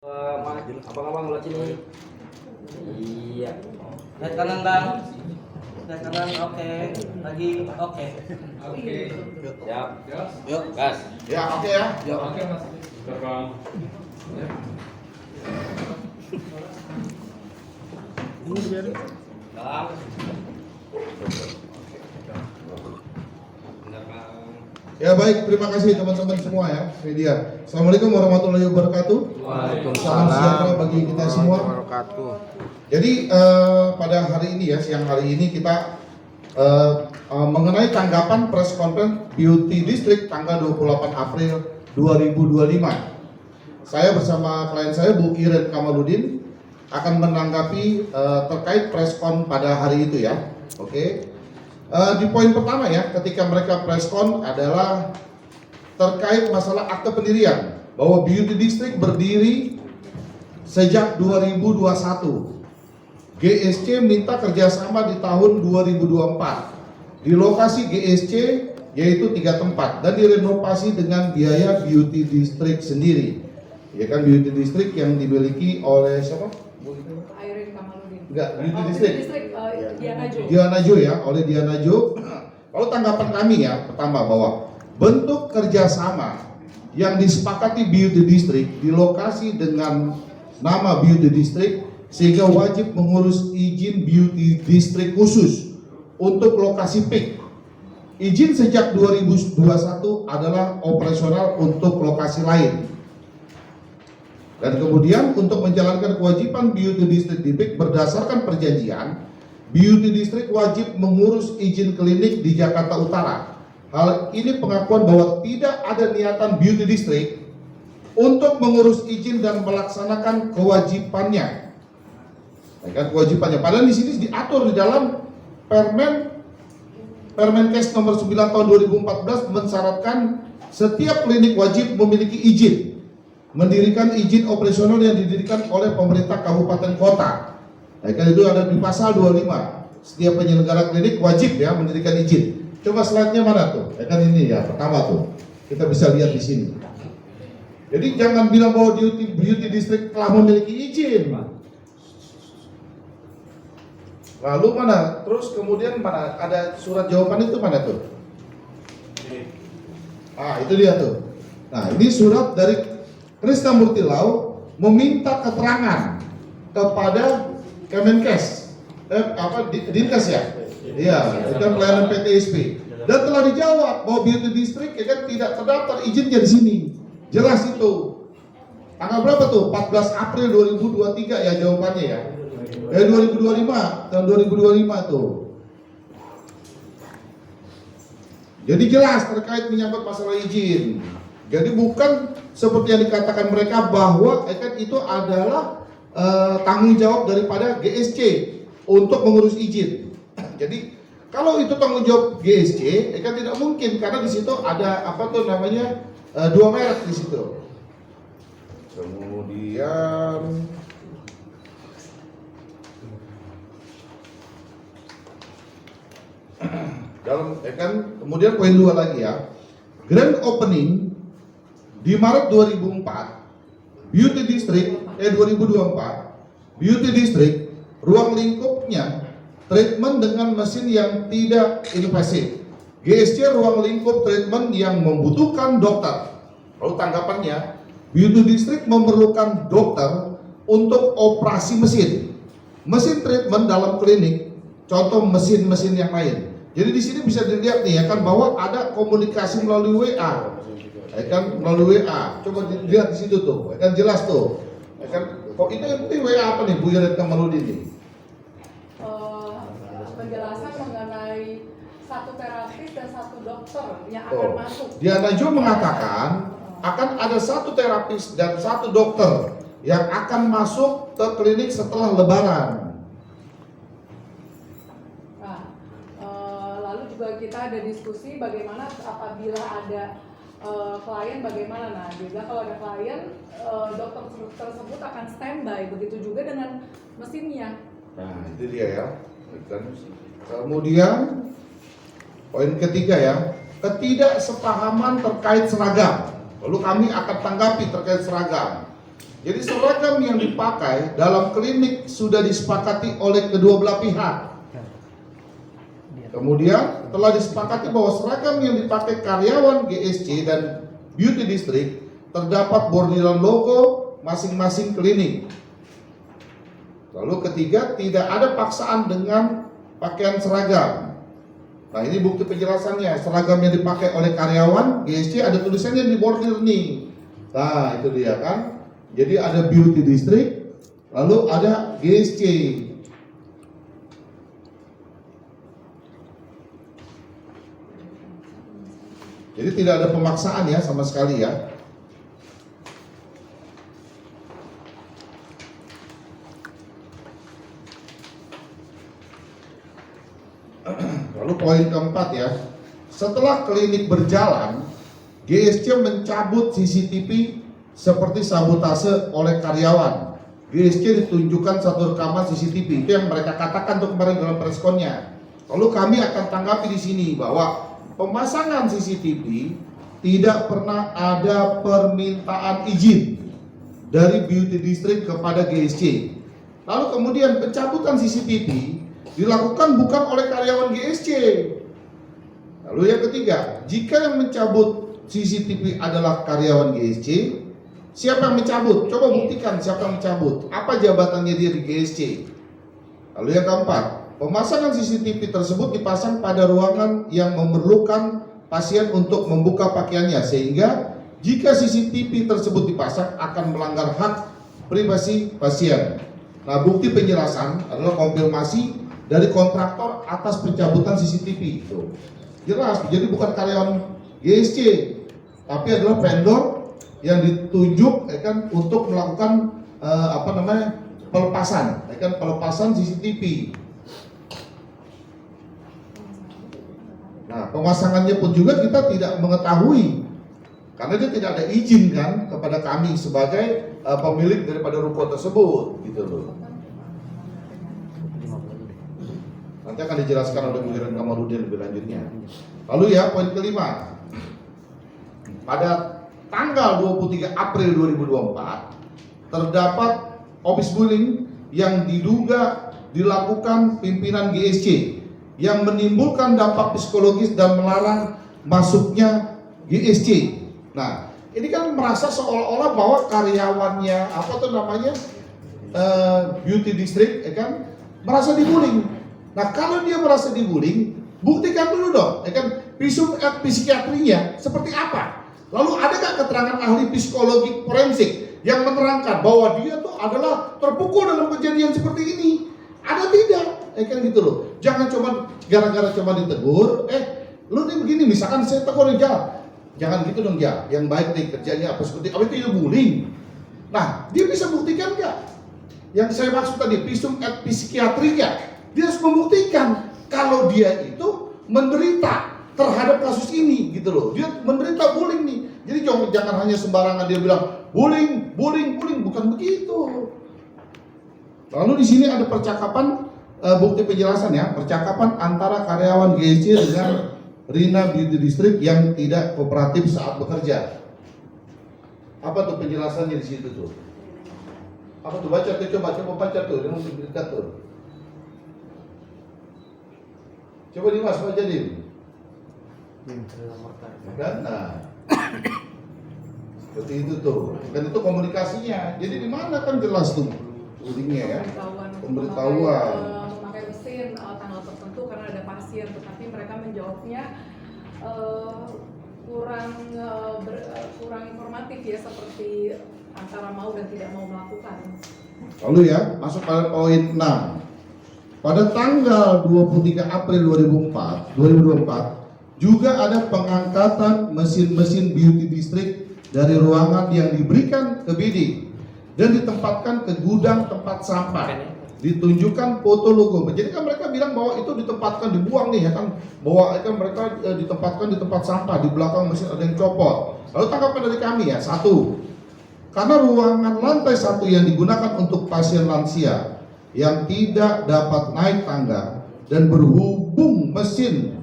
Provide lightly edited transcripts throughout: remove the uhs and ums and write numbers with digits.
Abang-abang lihat sini. Iya. Lihat kanan bang. Lihat kanan, oke. Lagi, oke. Oke. Siap. Yuk. Gas. Ya, oke ya. Yuk. Oke mas. Terbang. Ini biarin. Bang. Ya baik, terima kasih teman-teman semua ya, media. Assalamualaikum warahmatullahi wabarakatuh. Salam sejahtera bagi kita semua. Jadi pada hari ini ya, siang hari ini kita mengenai tanggapan press conference Beauty District tanggal 28 April 2025. Saya bersama klien saya Bu Iren Kamaludin akan menanggapi terkait press con pada hari itu ya. Oke. Di poin pertama ya, ketika mereka preskon adalah terkait masalah akte pendirian bahwa Beauty District berdiri sejak 2021. GSC minta kerjasama di tahun 2024 di lokasi GSC yaitu 3 tempat dan direnovasi dengan biaya Beauty District sendiri. Ya kan, Beauty District yang dimiliki oleh siapa? Iren Kamaludin. Enggak, Beauty District. Diana Jo ya, oleh Diana Jo. Lalu tanggapan kami ya, pertama bahwa bentuk kerjasama yang disepakati Beauty District di lokasi dengan nama Beauty District sehingga wajib mengurus izin Beauty District khusus untuk lokasi PIK. Izin sejak 2021 adalah operasional untuk lokasi lain. Dan kemudian untuk menjalankan kewajiban Beauty District di PIK berdasarkan perjanjian, Beauty District wajib mengurus izin klinik di Jakarta Utara. Hal ini pengakuan bahwa tidak ada niatan Beauty District untuk mengurus izin dan melaksanakan kewajibannya. Ya kan, kewajibannya. Padahal di sini diatur di dalam Permenkes nomor 9 tahun 2014 mensyaratkan setiap klinik wajib memiliki izin mendirikan izin operasional yang didirikan oleh pemerintah kabupaten kota. Nah, kan itu ada di pasal 25. Setiap penyelenggara klinik wajib ya mendirikan izin. Coba slide-nya mana tuh? Ya kan ini ya, pertama tuh. Kita bisa lihat di sini. Jadi jangan bilang bahwa Beauty District telah memiliki izin. Lalu mana? Terus kemudian mana? Ada surat jawaban itu mana tuh? Ah, itu dia tuh. Nah, ini surat dari Krisnamurti Lau meminta keterangan kepada Kemenkes, Dinkes ya, iya, dan pelayanan PTSP, dan telah dijawab bahwa Beauty District ya kan tidak terdaftar izinnya di sini, jelas itu. Tanggal berapa tuh? 14 April 2023 ya jawabannya ya. 2025 tahun 2025 tuh. Jadi jelas terkait menyangkut masalah izin. Jadi bukan seperti yang dikatakan mereka bahwa kan itu adalah tanggung jawab daripada GSC untuk mengurus izin. Jadi kalau itu tanggung jawab GSC, kan tidak mungkin karena di situ ada apa tuh namanya 2 merek di situ. Kemudian dalam kan kemudian poin 2 lagi ya. Grand opening di Maret 2004 Beauty District 2024 Beauty District ruang lingkupnya treatment dengan mesin yang tidak invasif. GSC ruang lingkup treatment yang membutuhkan dokter. Lalu tanggapannya, Beauty District memerlukan dokter untuk operasi mesin. Mesin treatment dalam klinik, contoh mesin-mesin yang lain. Jadi di sini bisa dilihat nih ya kan bahwa ada komunikasi melalui WA. Ya kan melalui WA. Coba dilihat di situ tuh, ya kan jelas tuh. Ya kan kok ini WA apa nih Bu Iren Kamaludin nih? Penjelasan mengenai satu terapis dan satu dokter yang akan masuk. Diana Jo mengatakan akan ada satu terapis dan satu dokter yang akan masuk ke klinik setelah Lebaran. Lalu juga kita ada diskusi bagaimana apabila ada klien bagaimana. Nah, juga kalau ada klien dokter tersebut akan standby, begitu juga dengan mesinnya. Nah, itu dia ya. Kemudian poin ketiga ya, ketidaksepahaman terkait seragam. Lalu kami akan tanggapi terkait seragam. Jadi seragam yang dipakai dalam klinik sudah disepakati oleh kedua belah pihak. Kemudian telah disepakati bahwa seragam yang dipakai karyawan GSC dan Beauty District terdapat bordiran logo masing-masing klinik. Lalu ketiga, tidak ada paksaan dengan pakaian seragam. Nah, ini bukti penjelasannya. Seragam yang dipakai oleh karyawan GSC ada tulisannya di bordir nih. Nah, itu dia kan. Jadi ada Beauty District, lalu ada GSC. Jadi tidak ada pemaksaan ya sama sekali ya. Lalu poin keempat ya, setelah klinik berjalan, GSC mencabut CCTV seperti sabotase oleh karyawan. GSC ditunjukkan satu rekaman CCTV, itu yang mereka katakan tuh kemarin dalam preskonnya. Lalu kami akan tanggapi di sini bahwa pemasangan CCTV tidak pernah ada permintaan izin dari Beauty District kepada GSC. Lalu kemudian pencabutan CCTV dilakukan bukan oleh karyawan GSC. Lalu yang ketiga, jika yang mencabut CCTV adalah karyawan GSC, siapa yang mencabut? Coba buktikan siapa yang mencabut. Apa jabatannya dia di GSC? Lalu yang keempat, pemasangan CCTV tersebut dipasang pada ruangan yang memerlukan pasien untuk membuka pakaiannya, sehingga jika CCTV tersebut dipasang akan melanggar hak privasi pasien. Nah, bukti penjelasan adalah konfirmasi dari kontraktor atas pencabutan CCTV itu. Jelas, jadi bukan karyawan GSC, tapi adalah vendor yang ditunjuk kan untuk melakukan pelepasan, kan pelepasan CCTV. Nah, pemasangannya pun juga kita tidak mengetahui karena dia tidak ada izin kan kepada kami sebagai pemilik daripada ruko tersebut, gitu loh. Nanti akan dijelaskan oleh Bu Hiran Kamarudin lebih lanjutnya. Lalu ya, poin kelima. Pada tanggal 23 April 2024 terdapat office bullying yang diduga dilakukan pimpinan GSC yang menimbulkan dampak psikologis dan melarang masuknya GSC. Nah, ini kan merasa seolah-olah bahwa karyawannya Beauty District kan merasa dibullying. Nah, kalau dia merasa dibullying, buktikan dulu dong, kan visum et psikiatrinya seperti apa? Lalu ada nggak keterangan ahli psikologi forensik yang menerangkan bahwa dia tuh adalah terpukul dalam kejadian seperti ini? Ada tidak? Kan gitu loh. Jangan cuma gara-gara cuma ditegur, lu nih begini, misalkan saya tegur ya, jangan gitu dong ya. Yang baik nih kerjanya apa seperti apa itu bullying. Nah, dia bisa buktikan nggak? Yang saya maksud tadi visum et psikiatrinya. Dia harus membuktikan kalau dia itu menderita terhadap kasus ini, gitu loh. Dia menderita bullying nih. Jadi jangan hanya sembarangan dia bilang bullying, bukan begitu. Lalu di sini ada percakapan bukti penjelasan ya, percakapan antara karyawan GSC dengan Rina Beauty District yang tidak kooperatif saat bekerja. Apa tuh penjelasannya di situ tuh? Apa tuh, baca tuh, coba baca tuh, dia mesti dekat tuh. Coba Dimas baca Dim. Kan, nah, seperti itu tuh. Kan itu komunikasinya. Jadi di mana kan jelas tuh bullyingnya ya. Pemberitahuan. Memakai mesin tanggal tertentu karena ada pasien, tetapi mereka menjawabnya kurang informatif ya, seperti antara mau dan tidak mau melakukan. Lalu ya, masuk pada poin 6. Pada tanggal 23 April 2024 juga ada pengangkatan mesin-mesin Beauty District dari ruangan yang diberikan ke BD dan ditempatkan ke gudang tempat sampah. Ditunjukkan foto logo. Jadi kan mereka bilang bahwa itu ditempatkan, dibuang nih ya kan, bahwa kan mereka ditempatkan di tempat sampah, di belakang mesin ada yang copot. Lalu tanggapan dari kami ya, satu, karena ruangan lantai 1 yang digunakan untuk pasien lansia yang tidak dapat naik tangga dan berhubung mesin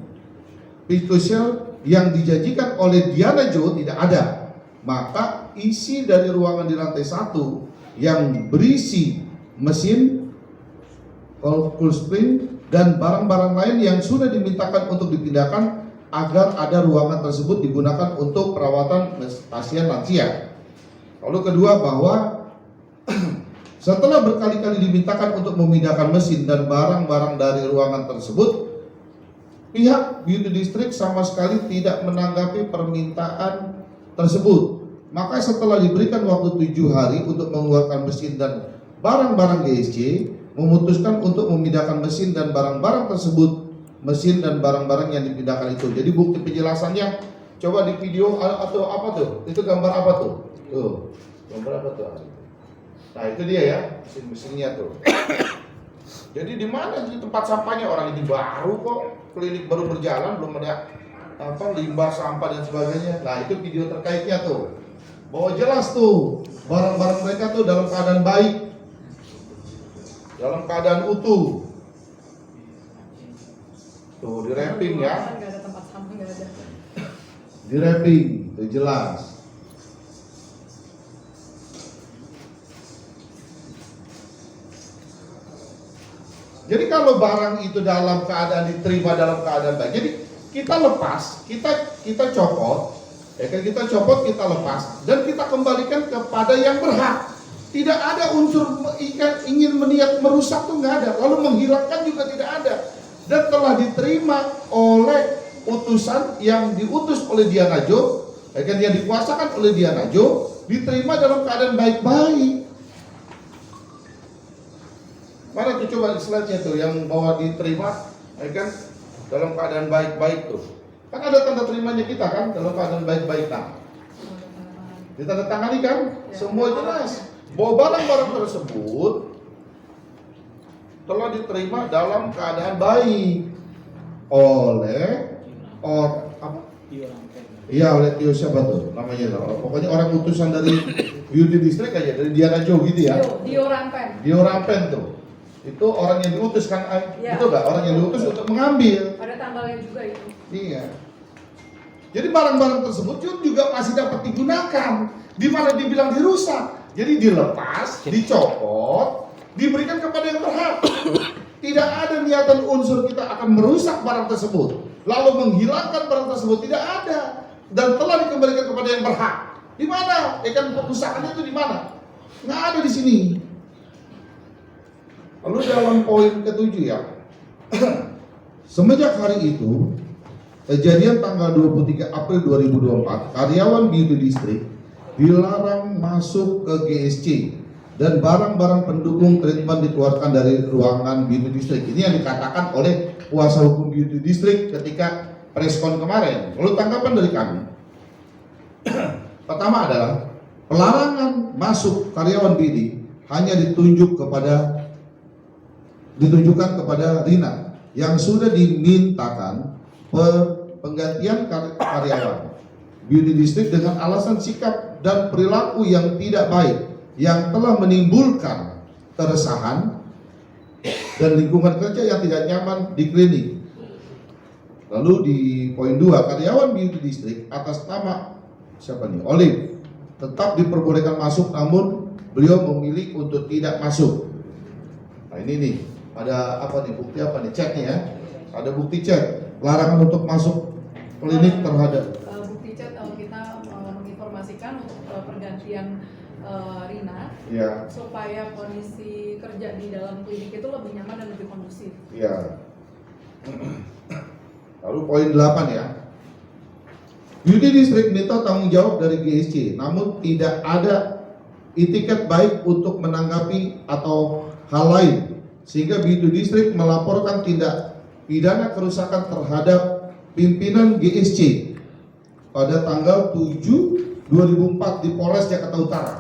physical yang dijanjikan oleh Diana Jo tidak ada, maka isi dari ruangan di lantai 1 yang berisi mesin, coil spring, dan barang-barang lain yang sudah dimintakan untuk dipindahkan agar ada ruangan tersebut digunakan untuk perawatan pasien lansia. Lalu kedua, bahwa setelah berkali-kali dimintakan untuk memindahkan mesin dan barang-barang dari ruangan tersebut, pihak Beauty District sama sekali tidak menanggapi permintaan tersebut. Maka setelah diberikan waktu 7 hari untuk mengeluarkan mesin dan barang-barang GSC, memutuskan untuk memindahkan mesin dan barang-barang tersebut, mesin dan barang-barang yang dipindahkan itu. Jadi bukti penjelasannya coba di video atau apa tuh? Itu gambar apa tuh? Tuh, gambar apa tuh? Nah itu dia ya, mesin-mesinnya tuh. Jadi di mana sih tempat sampahnya? Orang ini baru kok, klinik baru berjalan, belum ada limbah sampah dan sebagainya. Nah itu video terkaitnya tuh, bahwa jelas tuh barang-barang mereka tuh dalam keadaan baik, dalam keadaan utuh. Tuh di wrapping ya, Nggak ada tempat sampah, nggak ada. di wrapping, tuh jelas. Jadi kalau barang itu dalam keadaan diterima dalam keadaan baik, jadi kita lepas, kita copot, ya kan, kita copot, kita lepas, dan kita kembalikan kepada yang berhak. Tidak ada unsur ingin meniat merusak tuh nggak ada, lalu menghilangkan juga tidak ada, dan telah diterima oleh utusan yang diutus oleh Diana Jo, ya kan, yang dikuasakan oleh Diana Jo, diterima dalam keadaan baik-baik. Mana tuh coba slide-nya tuh yang bahwa diterima, ya kan, dalam keadaan baik-baik tuh. Kan ada tanda terimanya kita kan, dalam keadaan baik-baik. Nah, ditandatangani kan, semua jelas bahwa barang-barang tersebut telah diterima dalam keadaan baik oleh oleh Tio siapa tuh namanya tuh? Pokoknya orang utusan dari Beauty District aja, dari Diana Jo gitu ya. Dio Rampen. Dio Rampen tuh. Itu orang yang diutus kan, Ya. Itu enggak orang yang diutus untuk mengambil. Ada tanggalnya juga itu. Iya. Jadi barang-barang tersebut juga masih dapat digunakan. Di mana dibilang dirusak. Jadi dilepas, dicopot, diberikan kepada yang berhak. Tidak ada niatan unsur kita akan merusak barang tersebut, lalu menghilangkan barang tersebut, tidak ada. Dan telah dikembalikan kepada yang berhak. Di mana? Kan perusahaannya itu di mana? Nggak ada di sini. Lalu dalam poin ke-7 ya, semenjak hari itu, kejadian tanggal 23 April 2024, karyawan Beauty District dilarang masuk ke GSC dan barang-barang pendukung treatment dikeluarkan dari ruangan Beauty District. Ini yang dikatakan oleh kuasa hukum Beauty District ketika preskon kemarin. Lalu tanggapan dari kami, pertama adalah pelarangan masuk karyawan BD hanya ditujukan kepada Rina yang sudah dimintakan penggantian karyawan Beauty District dengan alasan sikap dan perilaku yang tidak baik yang telah menimbulkan keresahan dan lingkungan kerja yang tidak nyaman di klinik. Lalu di poin 2, karyawan Beauty District atas nama siapa nih? Olive tetap diperbolehkan masuk, namun beliau memilih untuk tidak masuk. Nah ini nih, ada apa nih, bukti apa nih, chat nih ya, ada bukti chat larangan untuk masuk klinik terhadap bukti chat kita menginformasikan untuk pergantian Rina ya, supaya kondisi kerja di dalam klinik itu lebih nyaman dan lebih kondusif. ya. Lalu poin 8 ya, Beauty District minta tanggung jawab dari GSC, namun tidak ada itikat baik untuk menanggapi atau hal lain, sehingga Beauty District melaporkan tindak pidana kerusakan terhadap pimpinan GSC pada tanggal 7 2004 di Polres Jakarta Utara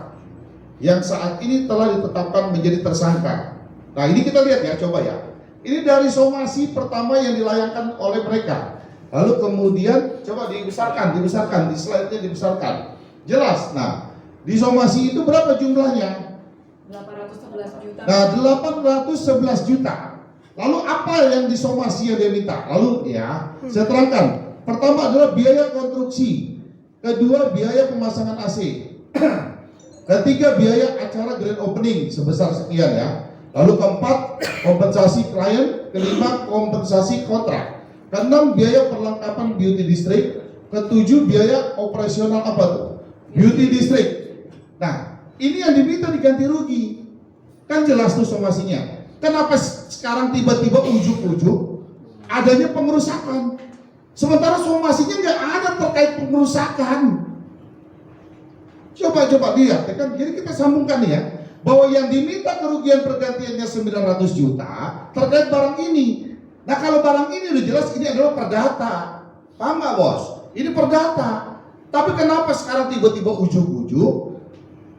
yang saat ini telah ditetapkan menjadi tersangka. Nah ini kita lihat ya, coba ya, ini dari somasi pertama yang dilayangkan oleh mereka, lalu kemudian coba dibesarkan di slide-nya dibesarkan jelas. Nah di somasi itu berapa jumlahnya? 811 juta. Nah 811 juta. Lalu apa yang disomasi yang dia minta? Lalu ya, saya terangkan. Pertama adalah biaya konstruksi, kedua biaya pemasangan AC, Ketiga, biaya acara grand opening sebesar sekian ya. Lalu keempat, kompensasi klien. Kelima, kompensasi kontrak. Keenam, biaya perlengkapan beauty district. Ketujuh, biaya operasional apa tuh? Beauty district. Nah, ini yang diminta diganti rugi. Kan jelas tuh somasinya. Kenapa sekarang tiba-tiba ujuk-ujuk adanya pengerusakan? Sementara somasinya nggak ada terkait pengerusakan. Coba lihat, ya kan? Jadi kita sambungkan nih ya, bahwa yang diminta kerugian pergantiannya 900 juta terkait barang ini. Nah kalau barang ini udah jelas ini adalah perdata, paham nggak bos? Ini perdata. Tapi kenapa sekarang tiba-tiba ujuk-ujuk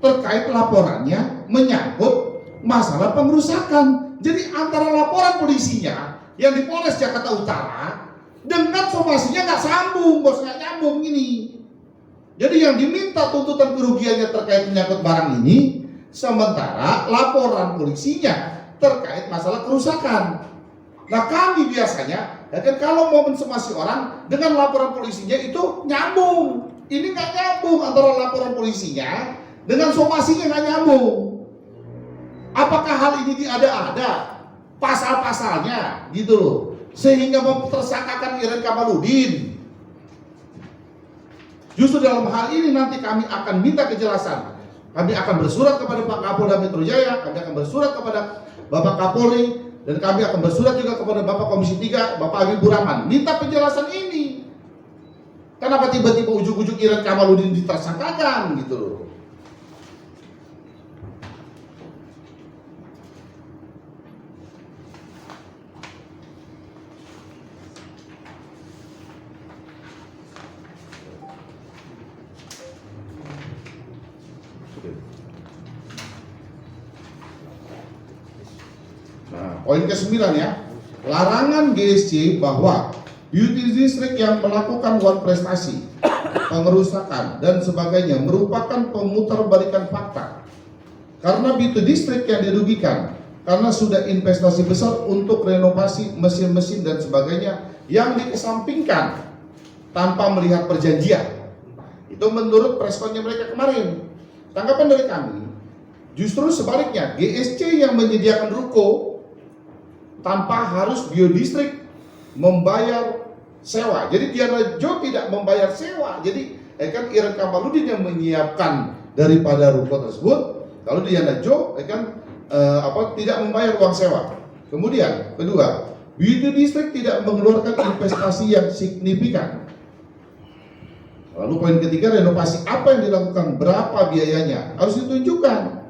terkait laporannya menyangkut masalah pengerusakan? Jadi antara laporan polisinya yang di Polres Jakarta Utara dengan somasinya nggak sambung, bos, nggak nyambung ini. Jadi yang diminta tuntutan kerugiannya terkait menyangkut barang ini, sementara laporan polisinya terkait masalah kerusakan. Nah kami biasanya, ya kan, kalau mau mensomasi orang dengan laporan polisinya itu nyambung. Ini nggak nyambung antara laporan polisinya dengan somasinya, nggak nyambung. Apakah hal ini ada pasal-pasalnya gitu loh, sehingga memtersangkakan Iren Kamaludin? Justru dalam hal ini nanti kami akan minta kejelasan. Kami akan bersurat kepada Pak Kapolda Metro Jaya, kami akan bersurat kepada Bapak Kapolri, dan kami akan bersurat juga kepada Bapak Komisi 3, Bapak Habibur Rahman, minta penjelasan ini. Kenapa tiba-tiba ujuk-ujuk Iren Kamaludin ditersangkakan gitu loh. Nah, poin ke-9 ya, larangan GSC bahwa beauty district yang melakukan one prestasi, pengerusakan dan sebagainya merupakan pemutarbalikan fakta. Karena beauty district yang dirugikan karena sudah investasi besar untuk renovasi mesin-mesin dan sebagainya yang dikesampingkan tanpa melihat perjanjian. Itu menurut preskonnya mereka kemarin. Tanggapan dari kami, justru sebaliknya, GSC yang menyediakan ruko tanpa harus biodistrik membayar sewa. Jadi Diana Jo tidak membayar sewa. Jadi kan Iren Kamaludin yang menyiapkan daripada ruko tersebut, lalu Diana Jo tidak membayar uang sewa. Kemudian kedua, beauty district tidak mengeluarkan investasi yang signifikan. Lalu poin ketiga, renovasi apa yang dilakukan, berapa biayanya, harus ditunjukkan.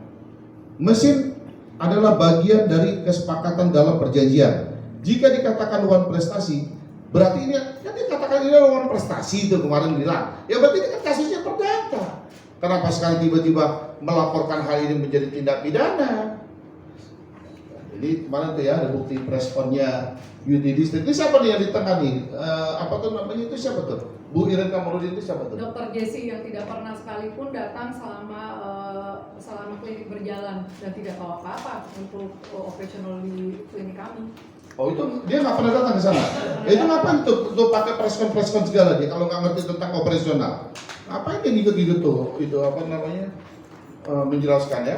Mesin adalah bagian dari kesepakatan dalam perjanjian. Jika dikatakan one prestasi, berarti ini kan dikatakan ini adalah one prestasi itu kemarin bilang. Ya berarti ini kan kasusnya perdata. Kenapa sekarang tiba-tiba melaporkan hal ini menjadi tindak pidana? Jadi kemarin tuh ya ada bukti preskonnya beauty district. Ini siapa nih yang di tengah nih? Apa tuh namanya itu siapa tuh? Bu Iren Kamaludin itu siapa tuh? Dokter Jesse yang tidak pernah sekalipun datang selama klinik berjalan dan tidak tahu apa-apa untuk operasional di klinik kami. Oh itu dia nggak pernah datang ke sana. Itu ngapain tuh pakai preskon segala dia kalau nggak ngerti tentang operasional? Ngapain dia ngikut-ngikut tuh? Itu apa namanya? Menjelaskan ya.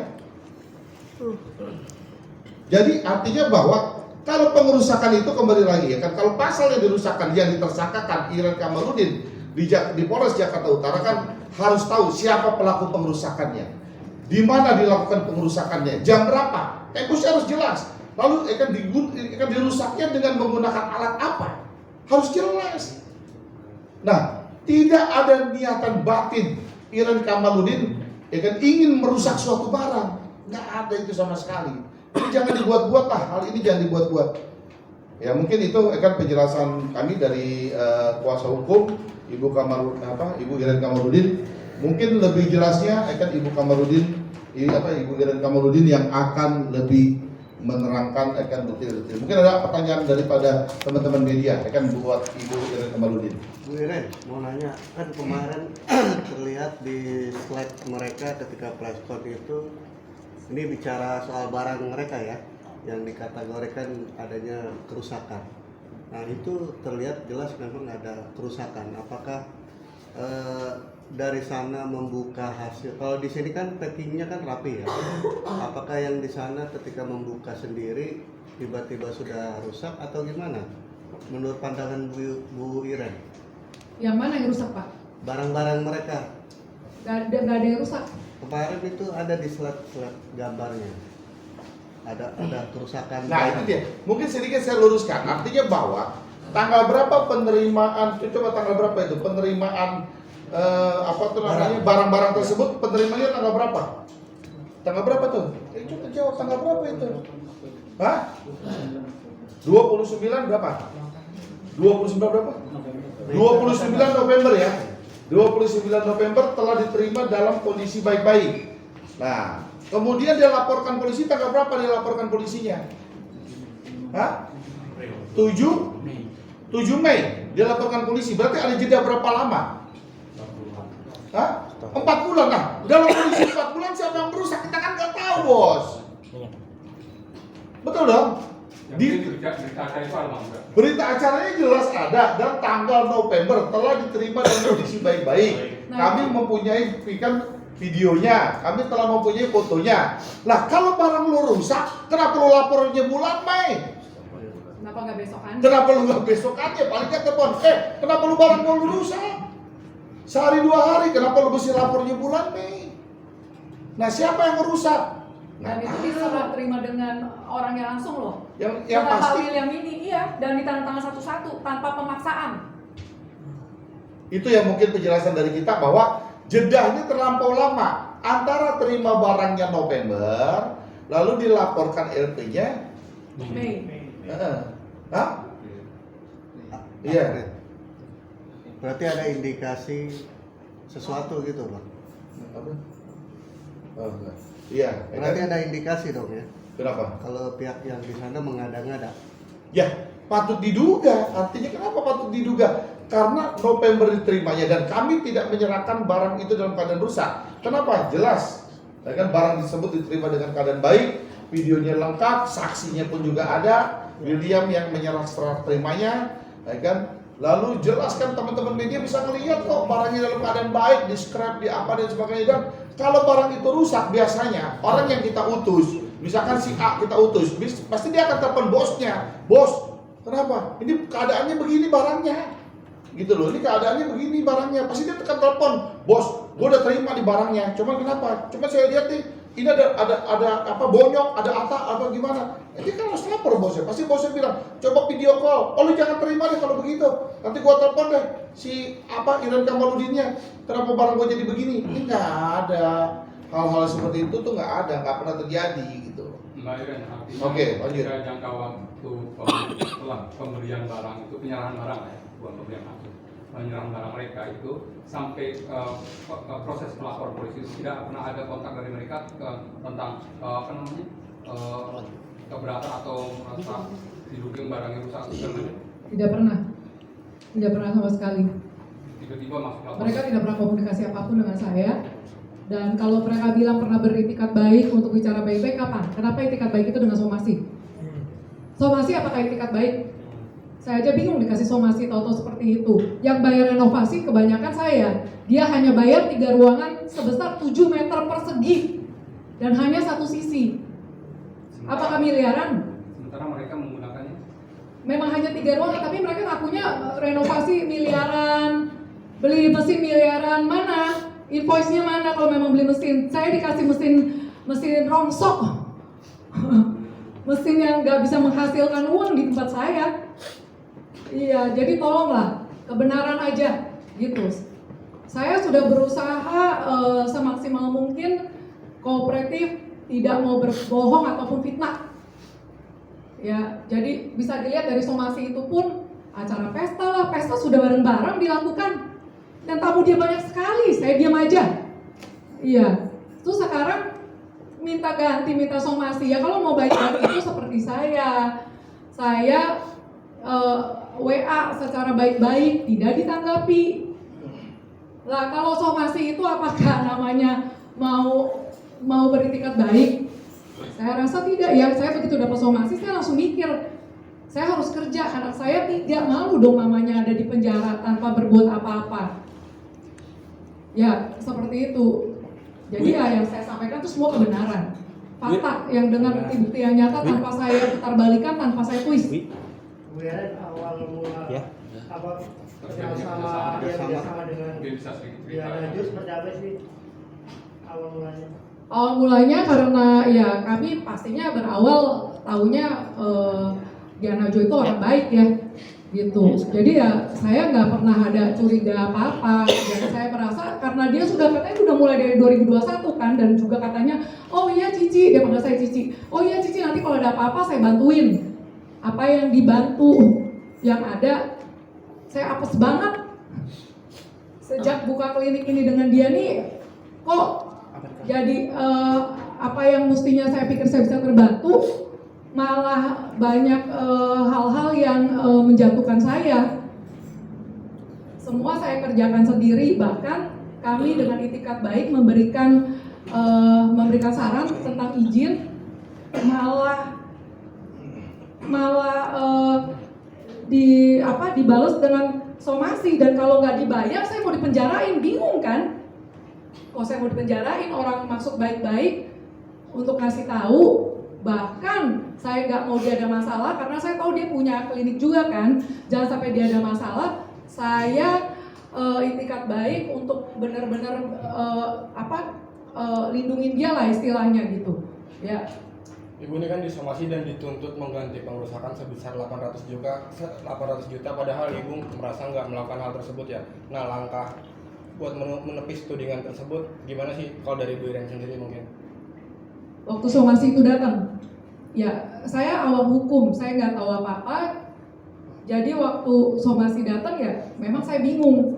Jadi artinya bahwa kalau pengerusakan itu kembali lagi ya kan, kalau pasal yang dirusakkan yang ditersangkakan Iren Kamaludin di Polres Jakarta Utara kan harus tahu siapa pelaku pengerusakannya, di mana dilakukan pengerusakannya, jam berapa, harus jelas. Lalu akan dirusaknya dengan menggunakan alat apa, harus jelas. Nah, tidak ada niatan batin Iren Kamaludin ingin merusak suatu barang, nggak ada itu sama sekali. Jadi jangan dibuat-buat lah, hal ini jangan dibuat-buat. Ya mungkin itu penjelasan kami dari kuasa hukum Ibu Iren Kamaludin. Mungkin lebih jelasnya Ibu Iren Kamaludin yang akan lebih menerangkan detail-detail. Mungkin ada pertanyaan daripada teman-teman media buat Ibu Iren Kamaludin. Bu Iren, mau nanya, kan kemarin terlihat di slide mereka ketika preskon itu ini bicara soal barang mereka ya, yang dikategorikan adanya kerusakan. Nah itu terlihat jelas memang ada kerusakan. Apakah dari sana membuka hasil, kalau di sini kan packingnya kan rapi ya, apakah yang di sana ketika membuka sendiri tiba-tiba sudah rusak atau gimana? Menurut pandangan Bu Iren? Yang mana yang rusak, Pak? Barang-barang mereka. Gak ada yang rusak. Kemarin itu ada di slide gambarnya. Ada kerusakan. Nah itu dia. Mungkin sedikit saya luruskan. Artinya bahwa tanggal berapa penerimaan? Coba tanggal berapa itu penerimaan apa tuh namanya barang-barang tersebut? Penerimaannya tanggal berapa? Tanggal berapa tuh? Coba jawab tanggal berapa itu? Hah? 29 berapa? 29 berapa? 29 November ya. 29 November telah diterima dalam kondisi baik-baik. Nah, kemudian dia laporkan polisi tanggal berapa dia laporkan polisinya? Hah? 7 Mei dia laporkan polisi. Berarti ada jeda berapa lama? Hah? 4 bulan. Nah, dalam kondisi 4 bulan siapa yang merusak? Kita kan nggak tahu, Bos. Betul dong? berita acara itu ada enggak? Berita acaranya jelas ada dan tanggal November telah diterima dalam kondisi baik-baik. Kami mempunyai videonya, kami telah mempunyai fotonya. Lah kalau barang lu rusak, kenapa lu lapornya bulan Mei? Kenapa nggak besokan? Kenapa lu nggak besokannya? Paling kan telepon, kenapa lu barang lu rusak? Sehari 2 hari, kenapa lu mesti lapornya bulan Mei? Nah siapa yang merusak? Dan itu diserah terima dengan orangnya langsung loh. Yang Dengan pasti Pak William ini, iya, dan ditandatangan satu-satu tanpa pemaksaan. itu yang mungkin penjelasan dari kita bahwa jedahnya terlampau lama antara terima barangnya November lalu dilaporkan LP-nya Mei. Hah? Iya. Berarti ada indikasi sesuatu gitu, Bang. Apa? Oh, enggak. Iya. Berarti ada indikasi dong ya. Kenapa? Kalau pihak yang di sana mengada-ngada. Ya, patut diduga. Artinya kenapa patut diduga? Karena November diterimanya dan kami tidak menyerahkan barang itu dalam keadaan rusak. Kenapa? Jelas. Ya kan barang tersebut diterima dengan keadaan baik, videonya lengkap, saksinya pun juga ada. William yang menyerah serah terimanya, ya kan? Lalu jelaskan teman-teman media bisa melihat kok barangnya dalam keadaan baik, di scrap, di apa dan sebagainya. Dan kalau barang itu rusak biasanya orang yang kita utus, misalkan si A kita utus, pasti dia akan telepon bosnya, bos, kenapa? Ini keadaannya begini barangnya, gitu loh. Ini keadaannya begini barangnya, pasti dia tekan telepon, bos, gue udah terima di barangnya. Cuman kenapa? Cuma saya lihat nih, ini ada apa bonyok, ada atau gimana? Ini kan harus lapor bosnya. Pasti bosnya bilang, coba video call. Oh lu jangan terima deh kalau begitu. Nanti gua telepon deh si Iren Kamaludinnya. Kenapa barang gua jadi begini? Ini nggak ada hal-hal seperti itu tuh nggak pernah terjadi gitu. Mbak Iren, artinya Oke, lanjut. ketika jangka waktu pemberian barang itu penyerahan barang ya, bukan pemberian langsung. Penyerahan barang mereka itu sampai proses melapor polisi itu tidak pernah ada kontak dari mereka tentang apa namanya keberatan atau merasa diduga barangnya rusak atau segala. Tidak pernah sama sekali. Tiba-tiba masuk lapor. Mereka tidak pernah komunikasi apapun dengan saya. Dan kalau mereka bilang pernah beritikat baik untuk bicara baik-baik, kapan? Kenapa itikat baik itu dengan somasi? Somasi apakah itikat baik? Saya aja bingung dikasih somasi tahu-tahu seperti itu. Yang bayar renovasi kebanyakan saya. Dia hanya bayar 3 ruangan sebesar 7 meter persegi dan hanya satu sisi. Apakah miliaran? Sementara mereka menggunakannya Memang hanya 3 ruangan, tapi mereka ngakunya renovasi miliaran, beli mesin miliaran. Mana? Invoice-nya mana kalau memang beli mesin? Saya dikasih mesin rongsok. Mesin yang nggak bisa menghasilkan uang di tempat saya. Iya, jadi tolonglah kebenaran aja gitu. Saya sudah berusaha semaksimal mungkin kooperatif, tidak mau berbohong ataupun fitnah. Ya, jadi bisa dilihat dari somasi itu pun acara pesta lah, pesta sudah bareng-bareng dilakukan dan tamu dia banyak sekali, saya diam aja. Iya, terus sekarang minta ganti, minta somasi. Ya kalau mau baik-baik itu seperti saya WA secara baik-baik tidak ditanggapi. Lah kalau somasi itu apakah namanya mau beritikat baik? Saya rasa tidak ya. Saya begitu dapat somasi saya langsung mikir saya harus kerja, anak saya tidak malu dong mamanya ada di penjara tanpa berbuat apa-apa. Ya seperti itu. Jadi ya yang saya sampaikan itu semua kebenaran, fakta yang dengan bukti-bukti yang nyata tanpa saya putar balikan, tanpa saya twist. Bu Yaren, awal mula apa kerjasama dengan Mungkin bisa sedikit cerita. Diana Jo seperti apa sih awal mulanya? Awal mulanya karena ya kami pastinya berawal taunya Diana Jo itu orang baik ya gitu. Jadi ya saya nggak pernah ada curiga apa-apa. Dan saya merasa karena dia katanya sudah mulai dari 2021 kan, dan juga katanya oh iya Cici, dia panggil saya Cici. Oh iya Cici, nanti kalau ada apa-apa saya bantuin. Apa yang dibantu yang ada saya apes banget. Sejak buka klinik ini dengan dia nih kok jadi apa yang mestinya saya pikir saya bisa terbantu malah banyak hal-hal yang menjatuhkan saya. Semua saya kerjakan sendiri, bahkan kami dengan itikat baik memberikan saran tentang izin, malah dibalas dengan somasi, dan kalau nggak dibayar saya mau dipenjarain, bingung kan? Kalau saya mau dipenjarain, orang maksud baik-baik untuk ngasih tahu. Bahkan saya nggak mau dia ada masalah karena saya tahu dia punya klinik juga kan. Jangan sampai dia ada masalah. Saya itikat baik untuk benar-benar lindungin dia lah istilahnya gitu. Ya. Ibu ini kan disomasi dan dituntut mengganti pengerusakan sebesar 800 juta padahal ibu merasa nggak melakukan hal tersebut ya. Nah, langkah buat menepis tudingan tersebut gimana sih kalau dari Bu Yaren sendiri mungkin? Waktu somasi itu datang, ya saya awam hukum, saya nggak tahu apa-apa. Jadi waktu somasi datang ya memang saya bingung.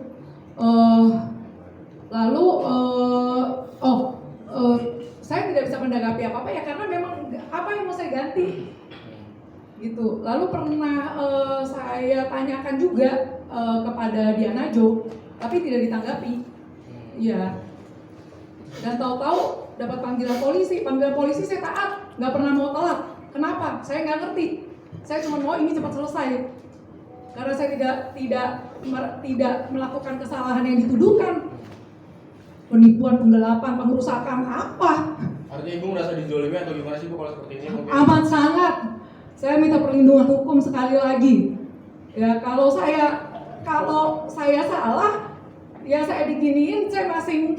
Saya tidak bisa menanggapi apa-apa ya karena memang apa yang mau saya ganti gitu. Lalu pernah saya tanyakan juga kepada Diana Jo, tapi tidak ditanggapi. Ya. Dan tahu-tahu dapat panggilan polisi saya taat, nggak pernah mau telat. Kenapa? Saya nggak ngerti. Saya cuma mau ini cepat selesai. Karena saya tidak melakukan kesalahan yang dituduhkan. Penipuan, penggelapan, pengerusakan apa? Artinya ibu merasa dizolimi atau gimana sih Bu kalau seperti ini mungkin? Amat sangat. Saya minta perlindungan hukum sekali lagi. Ya kalau saya salah, ya saya diginiin, saya masih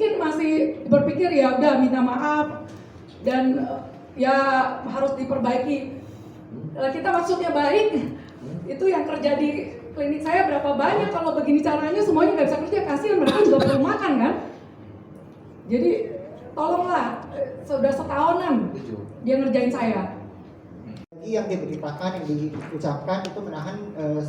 berpikir ya udah minta maaf dan ya harus diperbaiki. Kita maksudnya baik, itu yang kerja di klinik saya berapa banyak, kalau begini caranya semuanya nggak bisa kerja, kasihan mereka juga perlu makan kan. Jadi tolonglah, sudah setahunan dia ngerjain saya. Yang diberitakan, yang diucapkan itu menahan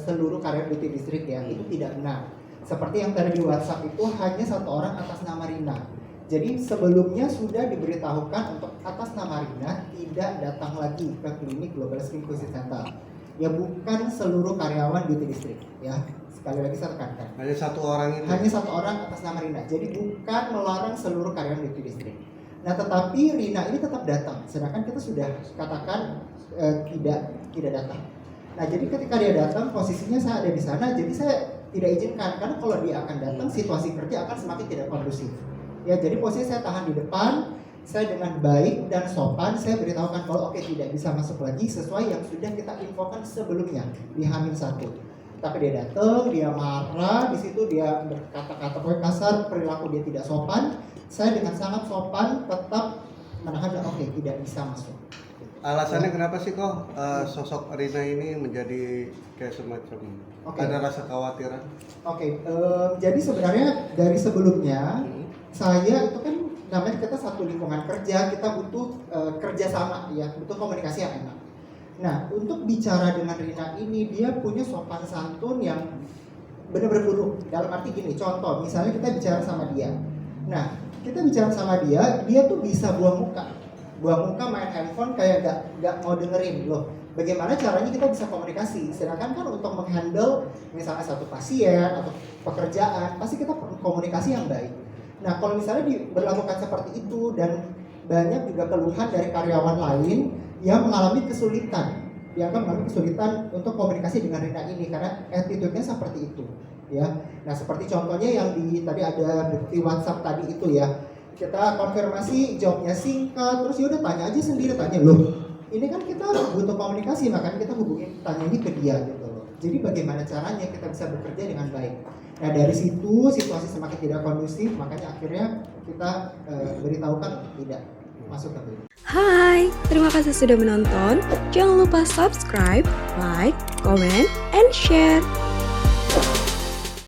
seluruh karyawan beauty district ya, itu tidak benar. Seperti yang tadi di WhatsApp itu hanya satu orang atas nama Rina. Jadi sebelumnya sudah diberitahukan untuk atas nama Rina tidak datang lagi ke klinik Global Skin Inclusive Center. Ya bukan seluruh karyawan beauty district ya. Sekali lagi saya tekankan. Hanya satu orang ini. Hanya satu orang atas nama Rina. Jadi bukan melarang seluruh karyawan beauty district. Nah tetapi Rina ini tetap datang. Sedangkan kita sudah katakan tidak datang. Nah jadi ketika dia datang posisinya saya ada di sana. Jadi saya tidak izinkan karena kalau dia akan datang situasi kerja akan semakin tidak kondusif. Ya jadi posisi saya tahan di depan, saya dengan baik dan sopan saya beritahukan kalau oke, tidak bisa masuk lagi sesuai yang sudah kita infokan sebelumnya di H-1. Tapi dia datang, dia marah, di situ dia berkata-kata kasar, perilaku dia tidak sopan. Saya dengan sangat sopan tetap menahan dan oke, tidak bisa masuk. Alasannya kenapa sih kok sosok Rina ini menjadi kayak semacam ada rasa khawatiran? Jadi sebenarnya dari sebelumnya saya itu kan namanya kita satu lingkungan kerja, kita butuh kerjasama ya, butuh komunikasi yang enak. Nah untuk bicara dengan Rina ini dia punya sopan santun yang benar-benar buruk. Dalam arti gini, contoh misalnya kita bicara sama dia. Nah kita bicara sama dia tuh bisa buang muka main handphone kayak gak mau dengerin loh. Bagaimana caranya kita bisa komunikasi? Sedangkan kan untuk menghandle misalnya satu pasien atau pekerjaan pasti kita perlu komunikasi yang baik. Nah kalau misalnya diberlakukan seperti itu dan banyak juga keluhan dari karyawan lain yang mengalami kesulitan, dianggap mengalami kesulitan untuk komunikasi dengan Rina ini karena attitude-nya seperti itu. ya. Nah seperti contohnya yang tadi ada bukti WhatsApp tadi itu ya, kita konfirmasi jawabnya singkat, terus yaudah tanya aja sendiri, tanya loh ini kan kita butuh komunikasi, makanya kita hubungin, tanya ini ke dia gitu loh. Jadi bagaimana caranya kita bisa bekerja dengan baik. Nah dari situ situasi semakin tidak kondusif, makanya akhirnya kita beritahukan tidak masuk ke itu. Hai, terima kasih sudah menonton. Jangan lupa subscribe, like, comment, and share.